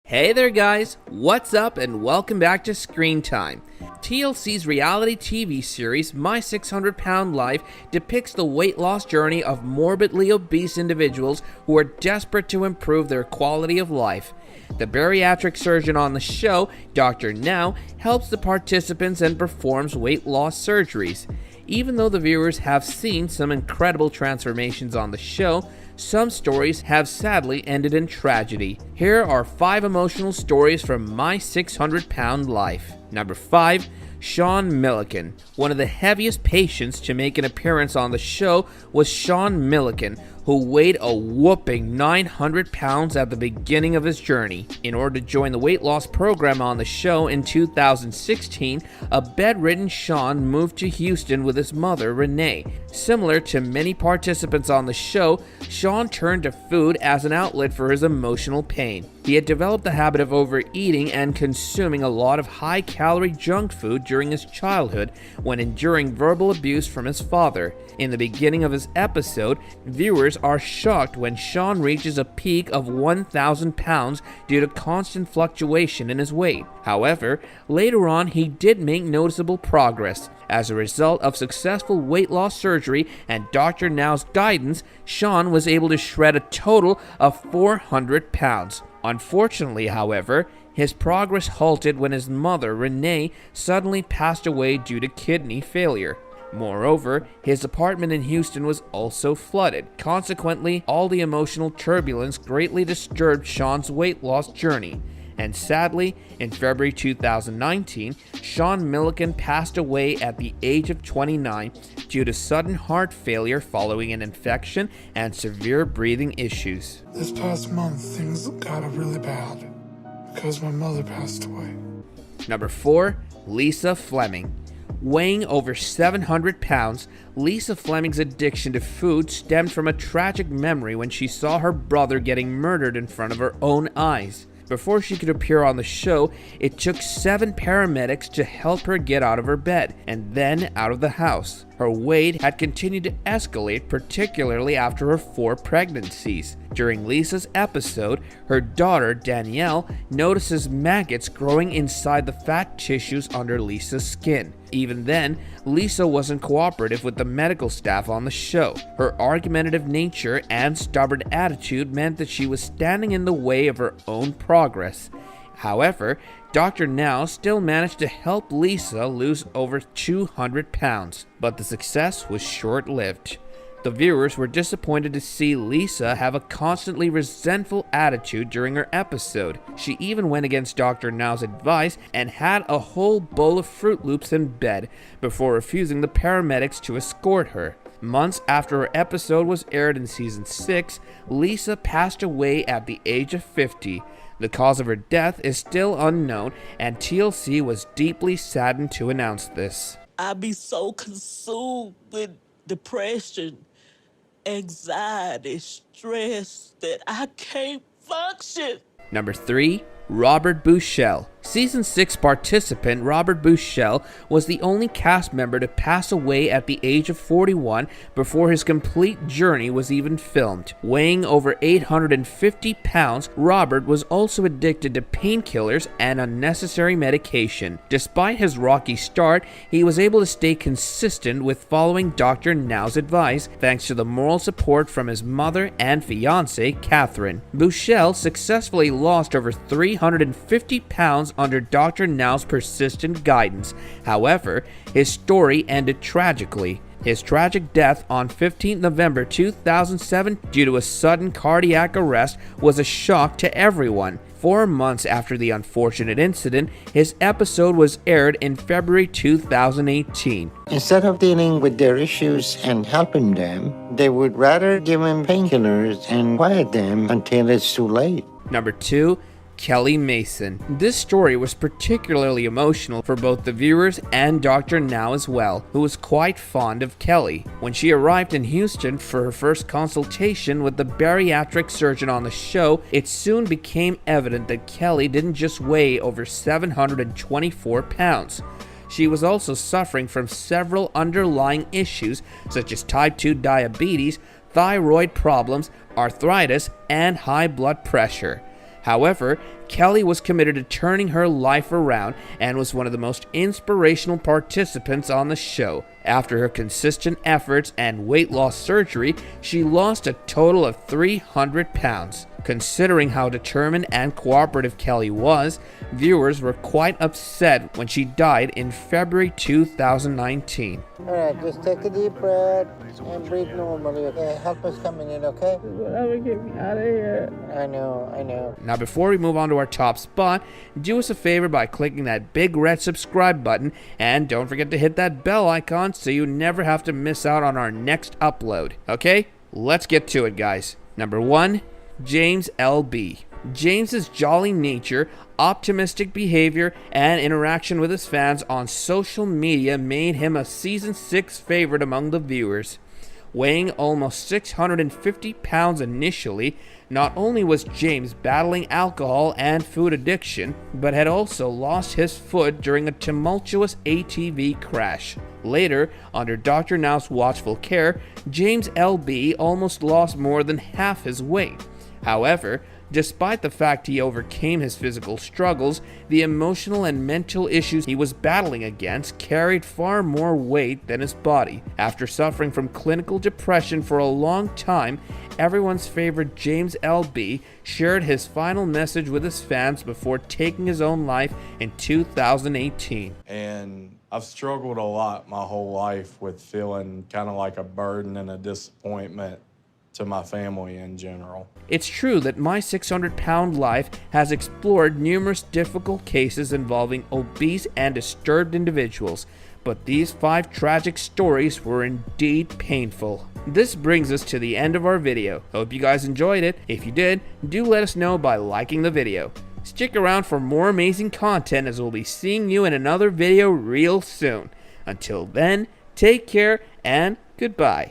Hey there guys, what's up and welcome back to Screen Time. TLC's reality TV series My 600 Pound Life depicts the weight loss journey of morbidly obese individuals who are desperate to improve their quality of life. The bariatric surgeon on the show, Dr. Now, helps the participants and performs weight loss surgeries. Even though the viewers have seen some incredible transformations on the show, some stories have sadly ended in tragedy. Here are 5 emotional stories from My 600 Pound Life. Number 5. Sean Milliken. One of the heaviest patients to make an appearance on the show was Sean Milliken, who weighed a whopping 900 pounds at the beginning of his journey. In order to join the weight loss program on the show in 2016, a bedridden Sean moved to Houston with his mother, Renee. Similar to many participants on the show, Sean turned to food as an outlet for his emotional pain. He had developed the habit of overeating and consuming a lot of high-calorie junk food during his childhood when enduring verbal abuse from his father. In the beginning of his episode, viewers are shocked when Sean reaches a peak of 1,000 pounds due to constant fluctuation in his weight. However, later on he did make noticeable progress. As a result of successful weight loss surgery and Dr. Now's guidance, Sean was able to shred a total of 400 pounds. Unfortunately, however, his progress halted when his mother, Renee, suddenly passed away due to kidney failure. Moreover, his apartment in Houston was also flooded. Consequently, all the emotional turbulence greatly disturbed Sean's weight loss journey. And sadly, in February 2019, Sean Milliken passed away at the age of 29 due to sudden heart failure following an infection and severe breathing issues. This past month, things got really bad because my mother passed away. Number 4. Lisa Fleming. Weighing over 700 pounds, Lisa Fleming's addiction to food stemmed from a tragic memory when she saw her brother getting murdered in front of her own eyes. Before she could appear on the show, it took 7 paramedics to help her get out of her bed and then out of the house. Her weight had continued to escalate, particularly after her 4 pregnancies. During Lisa's episode, her daughter, Danielle, notices maggots growing inside the fat tissues under Lisa's skin. Even then, Lisa wasn't cooperative with the medical staff on the show. Her argumentative nature and stubborn attitude meant that she was standing in the way of her own progress. However, Dr. Now still managed to help Lisa lose over 200 pounds, but the success was short-lived. The viewers were disappointed to see Lisa have a constantly resentful attitude during her episode. She even went against Dr. Now's advice and had a whole bowl of Fruit Loops in bed before refusing the paramedics to escort her. Months after her episode was aired in season 6, Lisa passed away at the age of 50. The cause of her death is still unknown, and TLC was deeply saddened to announce this. I be so consumed with depression, anxiety, stress that I can't function. Number 3. Robert Bushell. Season 6 participant Robert Bushell was the only cast member to pass away at the age of 41 before his complete journey was even filmed. Weighing over 850 pounds, Robert was also addicted to painkillers and unnecessary medication. Despite his rocky start, he was able to stay consistent with following Dr. Now's advice thanks to the moral support from his mother and fiancée, Catherine. Bushell successfully lost over 350 pounds under Dr. Now's persistent guidance. However, his story ended tragically. His tragic death on 15 November 2007 due to a sudden cardiac arrest was a shock to everyone. 4 months after the unfortunate incident, his episode was aired in February 2018. Instead of dealing with their issues and helping them, they would rather give them painkillers and quiet them until it's too late. Number 2. Kelly Mason. This story was particularly emotional for both the viewers and Dr. Now as well, who was quite fond of Kelly. When she arrived in Houston for her first consultation with the bariatric surgeon on the show, it soon became evident that Kelly didn't just weigh over 724 pounds. She was also suffering from several underlying issues such as type 2 diabetes, thyroid problems, arthritis, and high blood pressure. However, Kelly was committed to turning her life around and was one of the most inspirational participants on the show. After her consistent efforts and weight loss surgery, she lost a total of 300 pounds. Considering how determined and cooperative Kelly was, viewers were quite upset when she died in February 2019. Alright, just take a deep breath and breathe normally, okay? Help us coming in, okay? Whatever, get me out of here. I know. Now before we move on to our top spot, do us a favor by clicking that big red subscribe button, and don't forget to hit that bell icon so you never have to miss out on our next upload. Okay? Let's get to it, guys. Number 1, James L.B. James's jolly nature, optimistic behavior, and interaction with his fans on social media made him a season 6 favorite among the viewers. Weighing almost 650 pounds initially, not only was James battling alcohol and food addiction, but had also lost his foot during a tumultuous ATV crash. Later, under Dr. Now's watchful care, James L.B. almost lost more than half his weight. However, despite the fact he overcame his physical struggles, the emotional and mental issues he was battling against carried far more weight than his body. After suffering from clinical depression for a long time, everyone's favorite James L.B. shared his final message with his fans before taking his own life in 2018. And I've struggled a lot my whole life with feeling kind of like a burden and a disappointment to my family in general. It's true that My 600 Pound Life has explored numerous difficult cases involving obese and disturbed individuals, but these 5 tragic stories were indeed painful. This brings us to the end of our video. Hope you guys enjoyed it. If you did, do let us know by liking the video. Stick around for more amazing content, as we'll be seeing you in another video real soon. Until then, take care and goodbye.